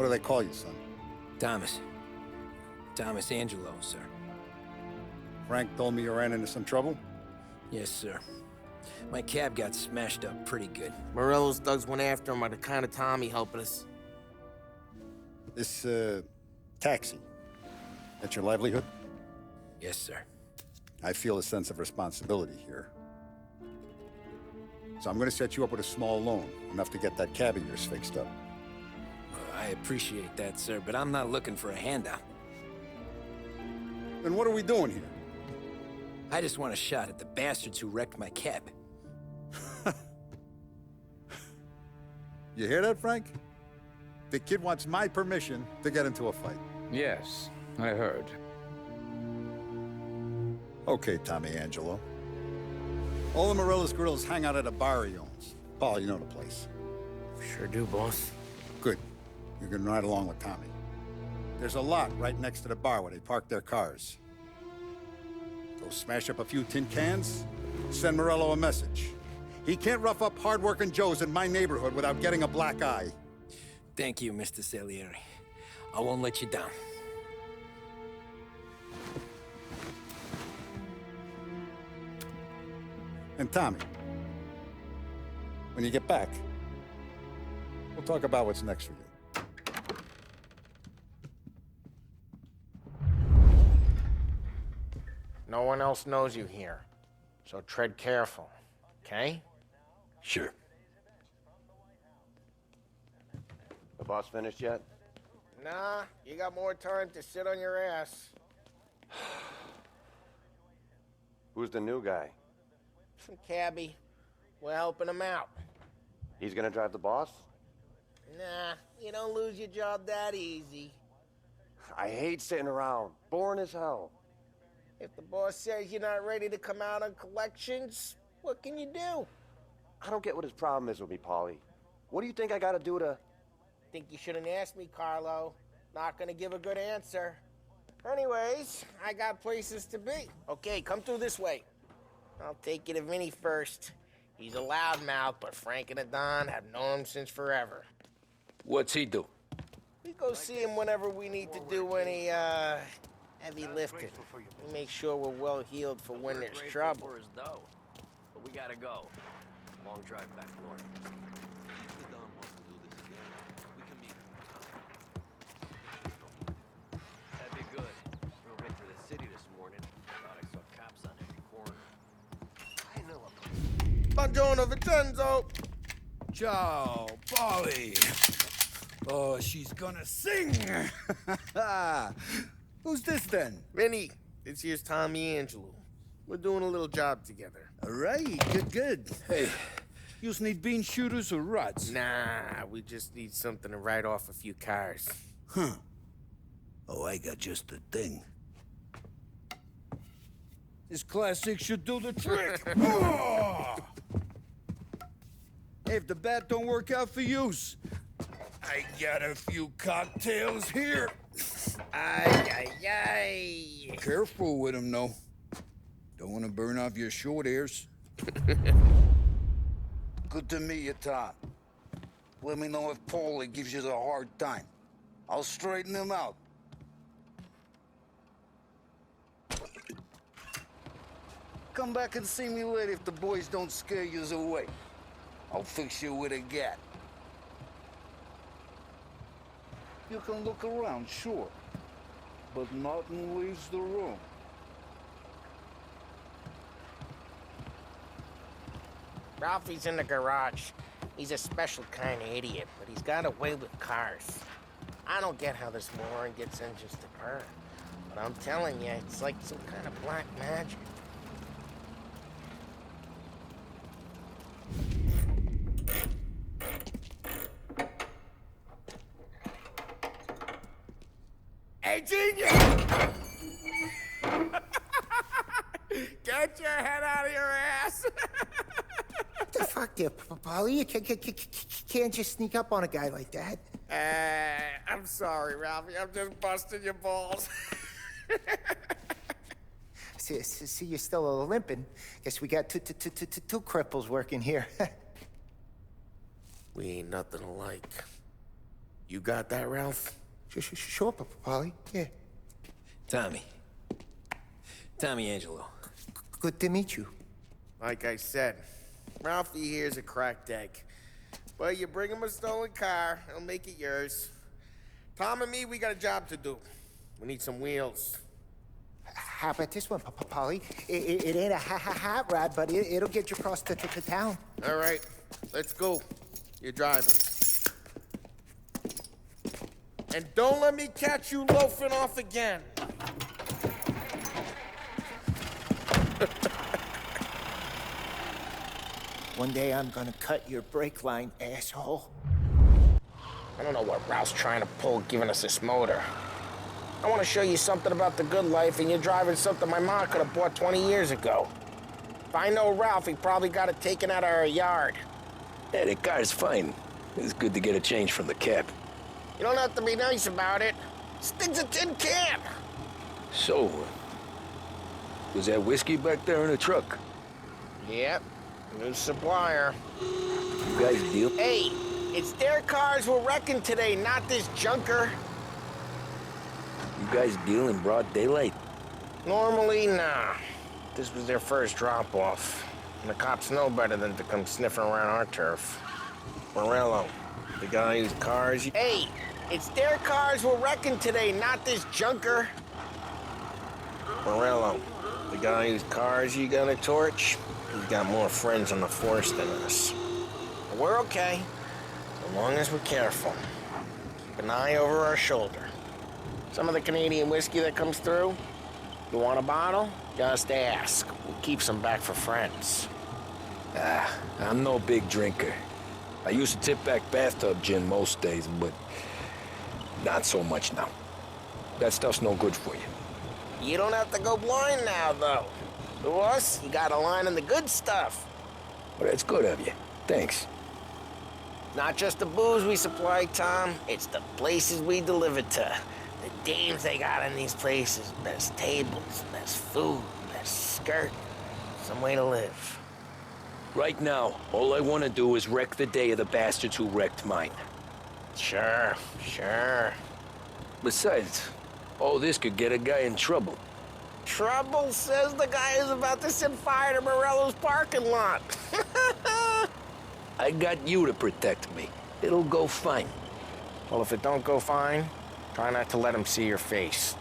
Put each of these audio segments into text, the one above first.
What do they call you, son? Thomas. Thomas Angelo, sir. Frank told me you ran into some trouble? Yes, sir. My cab got smashed up pretty good. Morello's thugs went after him by the kind of Tommy helping us. This, taxi. That's your livelihood? Yes, sir. I feel a sense of responsibility here. So I'm gonna set you up with a small loan, enough to get that cab of yours fixed up. I appreciate that, sir, but I'm not looking for a handout. Then what are we doing here? I just want a shot at the bastards who wrecked my cab. You hear that, Frank? The kid wants my permission to get into a fight. Yes, I heard. Okay, Tommy Angelo. All the Morella's grills hang out at a bar he owns. Paul, you know the place. Sure do, boss. Good. You can ride along with Tommy. There's a lot right next to the bar where they park their cars. Go smash up a few tin cans, send Morello a message. He can't rough up hard-working Joes in my neighborhood without getting a black eye. Thank you, Mr. Salieri. I won't let you down. And Tommy, when you get back, we'll talk about what's next for you. No one else knows you here, so tread careful, okay? Sure. The boss finished yet? Nah, you got more time to sit on your ass. Who's the new guy? Some cabbie. We're helping him out. He's gonna drive the boss? Nah, you don't lose your job that easy. I hate sitting around. Boring as hell. If the boss says you're not ready to come out on collections, what can you do? I don't get what his problem is with me, Paulie. What do you think I gotta do to... Think you shouldn't ask me, Carlo. Not gonna give a good answer. Anyways, I got places to be. Okay, come through this way. I'll take you to Vinny first. He's a loudmouth, but Frank and the Don have known him since forever. What's he do? We go see him whenever we need to do any, heavy lifting. We make sure we're well healed for when there's trouble. But we gotta go. Long drive back north. That'd be good. Drove into the city this morning. Thought I saw cops on every corner. Buongiorno, Vincenzo! Ciao, Polly. Oh, she's gonna sing. Who's this then? Vinny, this here's Tommy Angelo. We're doing a little job together. All right, good. Hey, you need bean shooters or rods? Nah, we just need something to write off a few cars. Huh. Oh, I got just the thing. This classic should do the trick. Oh! Hey, if the bat don't work out for use, I got a few cocktails here. Ay. Careful with them, though. Don't want to burn off your short hairs. Good to meet you, Tom. Let me know if Paulie gives you a hard time. I'll straighten him out. Come back and see me later if the boys don't scare you away. I'll fix you with a gat. You can look around, sure, but nothing leaves the room. Ralphie's in the garage. He's a special kind of idiot, but he's got a way with cars. I don't get how this moron gets engines to burn, but I'm telling you, it's like some kind of black magic. Hey, genius! Get your head out of your ass! What the fuck there, Paulie? You can't just sneak up on a guy like that. I'm sorry, Ralphie. I'm just busting your balls. See, you're still limping. Guess we got two cripples working here. We ain't nothing alike. You got that, Ralph? Sure, Polly. Yeah. Tommy. Tommy Angelo. Good to meet you. Like I said, Ralphie here's a cracked egg. But you bring him a stolen car, he'll make it yours. Tom and me, we got a job to do. We need some wheels. How about this one, Polly? It ain't a hot rod, but it'll get you across to town. All right, let's go. You're driving. And don't let me catch you loafing off again. One day I'm gonna cut your brake line, asshole. I don't know what Ralph's trying to pull giving us this motor. I want to show you something about the good life, and you're driving something my mom could have bought 20 years ago. If I know Ralph, he probably got it taken out of our yard. Yeah, the car's fine. It's good to get a change from the cab. You don't have to be nice about it. This thing's a tin can. So, was that whiskey back there in the truck? Yep, new supplier. You guys deal? Hey, it's their cars we're wrecking today, not this junker. You guys deal in broad daylight? Normally, nah. This was their first drop-off. And the cops know better than to come sniffing around our turf. Morello, the guy whose cars... Hey, it's their cars we're wrecking today, not this junker. Morello, the guy whose cars you gonna torch, he's got more friends on the force than us. But we're okay, as long as we're careful. Keep an eye over our shoulder. Some of the Canadian whiskey that comes through, you want a bottle? Just ask. We'll keep some back for friends. I'm no big drinker. I used to tip back bathtub gin most days, but not so much now. That stuff's no good for you. You don't have to go blind now, though. To us, you got a line on the good stuff. Well, that's good of you. Thanks. Not just the booze we supply, Tom. It's the places we deliver to. The dames they got in these places. Best tables, best food, best skirt. Some way to live. Right now, all I want to do is wreck the day of the bastards who wrecked mine. Sure. Besides, all this could get a guy in trouble. Trouble, says the guy who's about to set fire to Morello's parking lot. I got you to protect me. It'll go fine. Well, if it don't go fine, try not to let them see your face.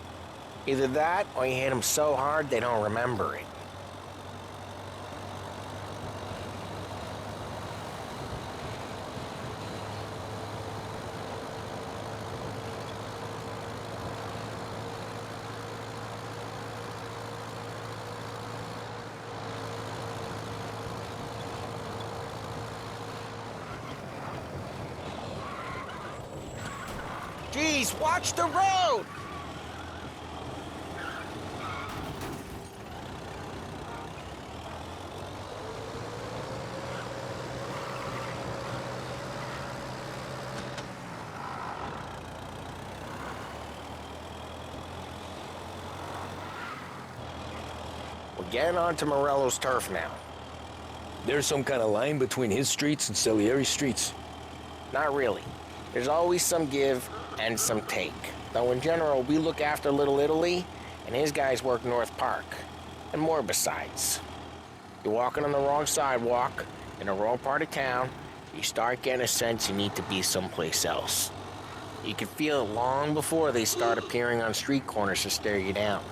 Either that, or you hit them so hard they don't remember it. Geez, watch the road! We're getting onto Morello's turf now. There's some kind of line between his streets and Salieri's streets. Not really. There's always some give and some take. Though in general, we look after Little Italy, and his guys work North Park. And more besides. You're walking on the wrong sidewalk, in the wrong part of town, you start getting a sense you need to be someplace else. You can feel it long before they start appearing on street corners to stare you down.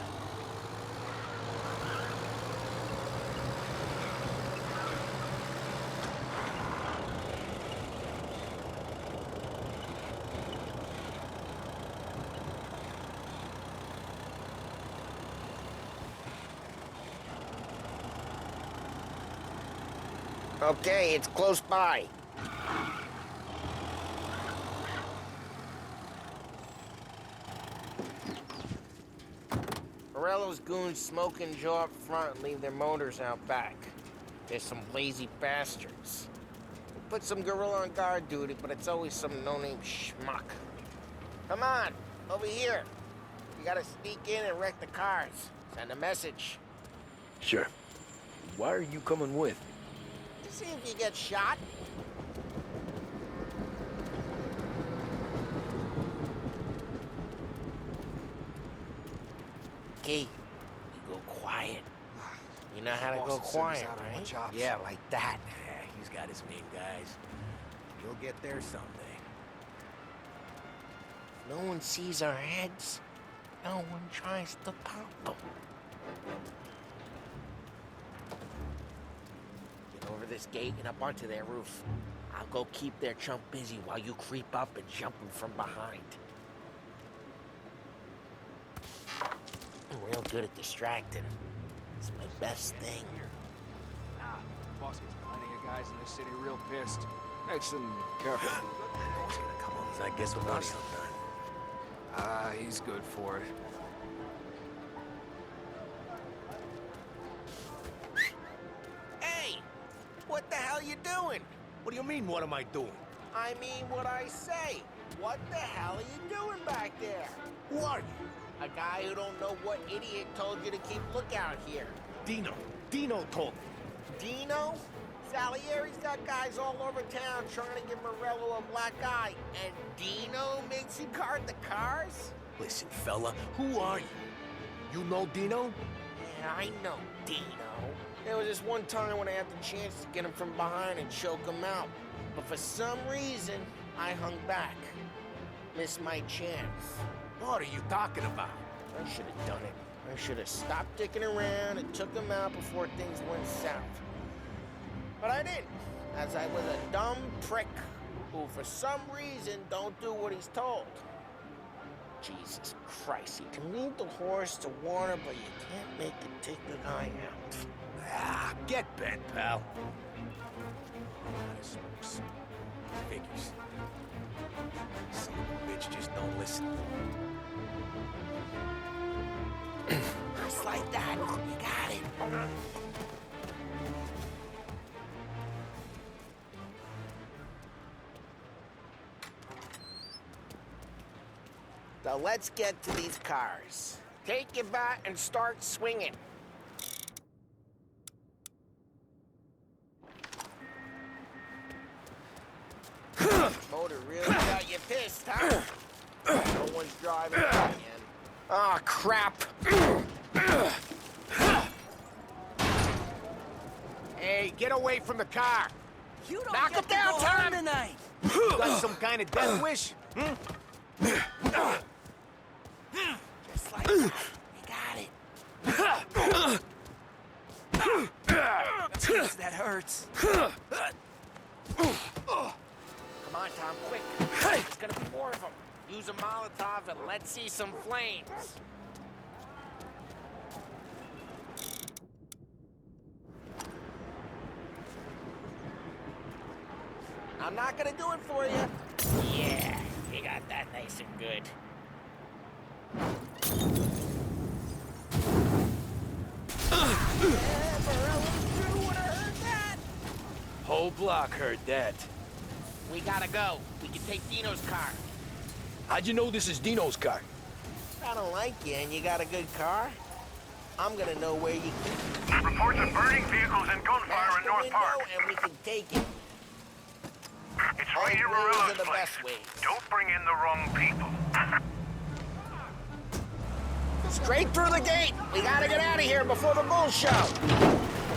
Okay, it's close by. Morello's goons smoke and jaw up front and leave their motors out back. They're some lazy bastards. We put some gorilla on guard duty, but it's always some no-name schmuck. Come on, over here. You gotta sneak in and wreck the cars. Send a message. Sure. Why are you coming with? To see if you get shot. know how to go quiet, right? Yeah, like that. Yeah, he's got his main guys. You'll get there someday. No one sees our heads. No one tries to pop them. Get over this gate and up onto their roof. I'll go keep their chump busy while you creep up and jump him from behind. I'm real good at distracting. It's my best thing. Boss gets plenty of guys in this city real pissed. Makes them careful. He's gonna come on his, I guess, with money sometime. He's good for it. Hey! What the hell you doing? What do you mean, what am I doing? I mean what I say. What the hell are you doing back there? Who are you? A guy who don't know what idiot told you to keep lookout here. Dino. Dino told me. Dino? Salieri's got guys all over town trying to give Morello a black eye, and Dino makes you guard the cars? Listen, fella, who are you? You know Dino? Yeah, I know Dino. There was this one time when I had the chance to get him from behind and choke him out. But for some reason, I hung back. Missed my chance. What are you talking about? I should have done it. I should have stopped dicking around and took him out before things went south. But I didn't, as I was a dumb prick who for some reason don't do what he's told. Jesus Christ, you can lead the horse to water, but you can't make it take the guy out. Ah, get bent, pal. Figures. Son of a bitch just don't listen. Just like that, you got it. So let's get to these cars. Take your bat and start swinging. Motor really got you pissed, huh? No one's driving again. Oh, crap. Hey, get away from the car. You don't Knock get him to down, go home Tom. tonight. You got some kind of death wish? Just like that. You got it. Jeez, that hurts. Come on, Tom, quick. There's gonna be more of them. Use a Molotov and let's see some flames. I'm not gonna do it for you. Yeah, you got that nice and good. Whole block heard that. We gotta go. We can take Dino's car. How'd you know this is Dino's car? I don't like you and you got a good car. I'm gonna know where you keep it. Reports of burning vehicles and gunfire in North Park. And we can take it. It's right here, Morello's are the place. best ways. Don't bring in the wrong people. Straight through the gate. We gotta get out of here before the bull show.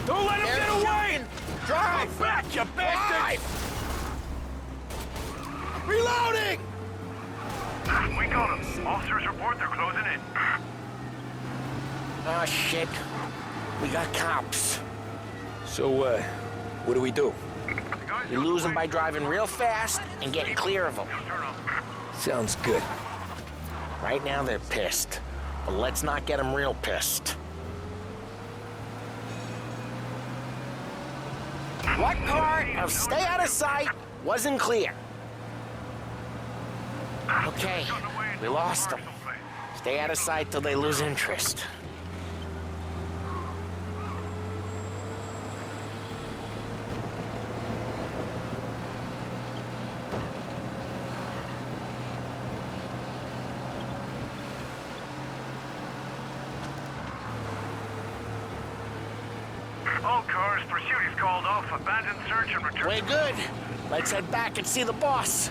Don't let him There's get away! Jordan. Drive! Back, you bastard! Reloading! We got them. Officers report they're closing in. Oh, shit. We got cops. So, what do we do? You lose them by driving real fast and getting clear of them. Sounds good. Right now, they're pissed. But let's not get them real pissed. What part of stay out of sight wasn't clear? Okay, we lost them. Stay out of sight till they lose interest. All cars, pursuit is called off. Abandon search and return. We're good. Let's head back and see the boss.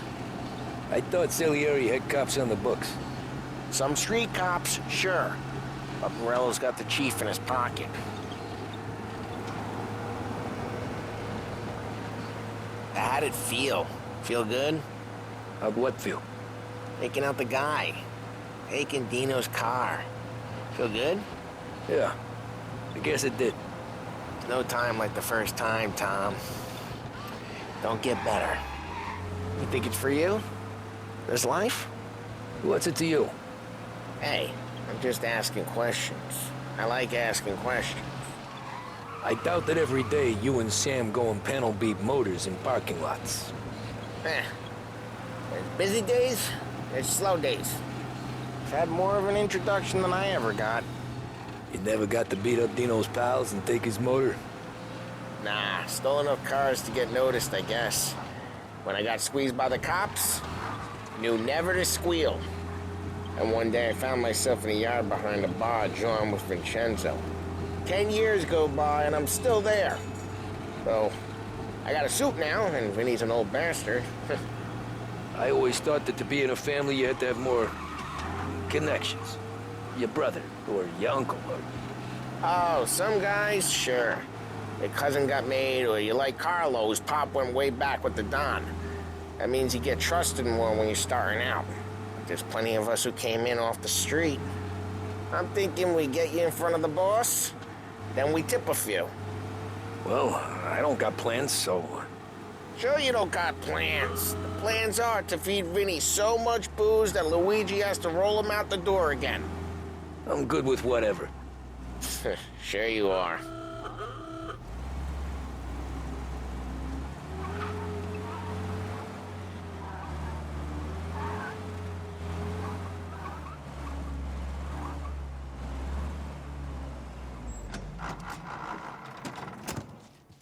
I thought Salieri had cops on the books. Some street cops, sure. But Morello's got the chief in his pocket. How'd it feel? Feel good? How'd what feel? Taking out the guy. Taking Dino's car. Feel good? Yeah, I guess it did. No time like the first time, Tom. Don't get better. You think it's for you? This life? What's it to you? Hey, I'm just asking questions. I like asking questions. I doubt that every day you and Sam go and panel beat motors in parking lots. There's busy days, there's slow days. I've had more of an introduction than I ever got. You never got to beat up Dino's pals and take his motor? Nah, stole enough cars to get noticed, I guess. When I got squeezed by the cops, knew never to squeal. And one day I found myself in a yard behind a bar drawn with Vincenzo. 10 years go by and I'm still there. So, I got a suit now, and Vinny's an old bastard. I always thought that to be in a family you had to have more connections. Your brother, or your uncle, or... Oh, some guys, sure. Your cousin got made, or you like Carlo, whose pop went way back with the Don. That means you get trusted more when you're starting out. But there's plenty of us who came in off the street. I'm thinking we get you in front of the boss, then we tip a few. Well, I don't got plans, so... Sure you don't got plans. The plans are to feed Vinny so much booze that Luigi has to roll him out the door again. I'm good with whatever. Sure you are.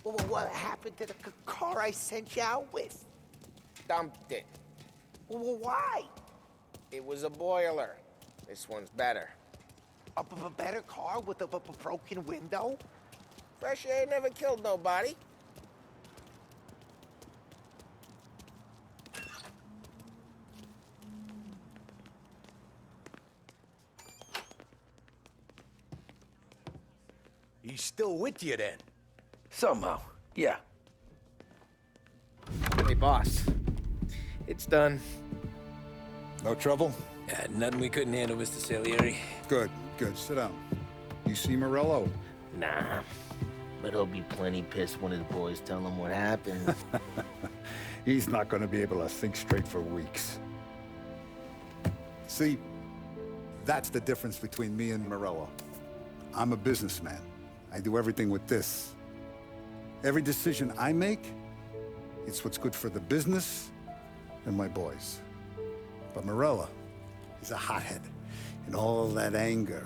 Well, what happened to the car I sent you out with? Dumped it. Well, why? It was a boiler. This one's better. A better car with a broken window? Fresh air never killed nobody. He's still with you then? Somehow, yeah. Hey, boss. It's done. No trouble? Yeah, nothing we couldn't handle, Mr. Salieri. Good, good. Sit down. You see Morello? Nah. But he'll be plenty pissed when his boys tell him what happened. He's not going to be able to think straight for weeks. See, that's the difference between me and Morello. I'm a businessman. I do everything with this. Every decision I make, it's what's good for the business and my boys. But Morello, he's a hothead. And all that anger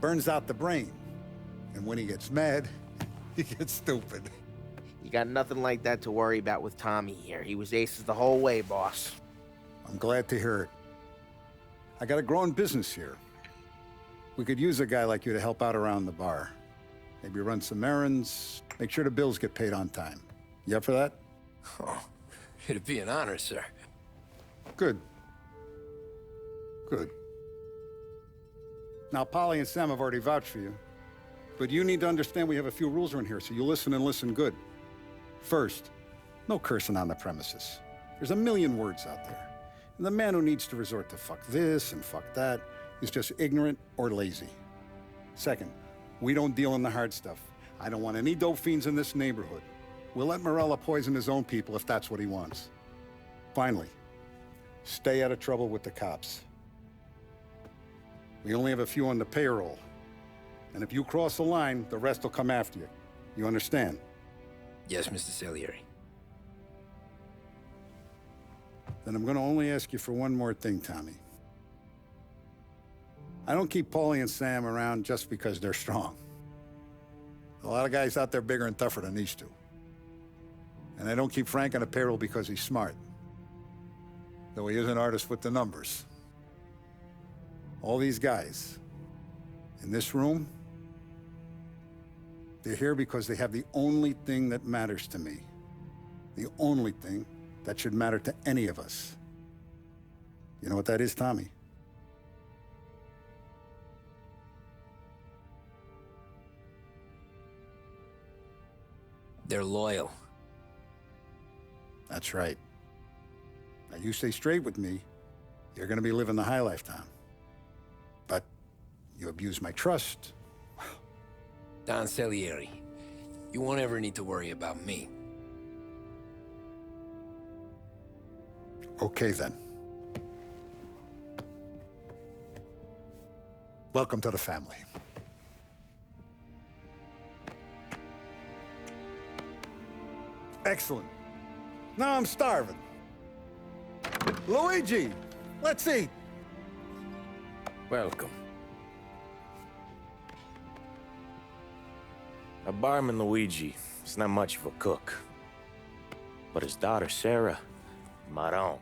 burns out the brain. And when he gets mad, he gets stupid. You got nothing like that to worry about with Tommy here. He was aces the whole way, boss. I'm glad to hear it. I got a growing business here. We could use a guy like you to help out around the bar. Maybe run some errands, make sure the bills get paid on time. You up for that? Oh, it'd be an honor, sir. Good. Good. Now, Polly and Sam have already vouched for you. But you need to understand we have a few rules around here, so you listen and listen good. First, no cursing on the premises. There's a million words out there. And the man who needs to resort to fuck this and fuck that is just ignorant or lazy. Second, we don't deal in the hard stuff. I don't want any dope fiends in this neighborhood. We'll let Morella poison his own people if that's what he wants. Finally, stay out of trouble with the cops. We only have a few on the payroll. And if you cross the line, the rest will come after you. You understand? Yes, Mr. Salieri. Then I'm going to only ask you for one more thing, Tommy. I don't keep Paulie and Sam around just because they're strong. A lot of guys out there bigger and tougher than these two. And I don't keep Frank on a payroll because he's smart. Though he is an artist with the numbers. All these guys in this room, they're here because they have the only thing that matters to me. The only thing that should matter to any of us. You know what that is, Tommy? They're loyal. That's right. Now, you stay straight with me, you're gonna be living the high life, Tom. But you abuse my trust. Don Salieri, you won't ever need to worry about me. Okay, then. Welcome to the family. Excellent. Now I'm starving. Luigi, let's eat. Welcome. A barman Luigi is not much of a cook. But his daughter Sarah, Maron,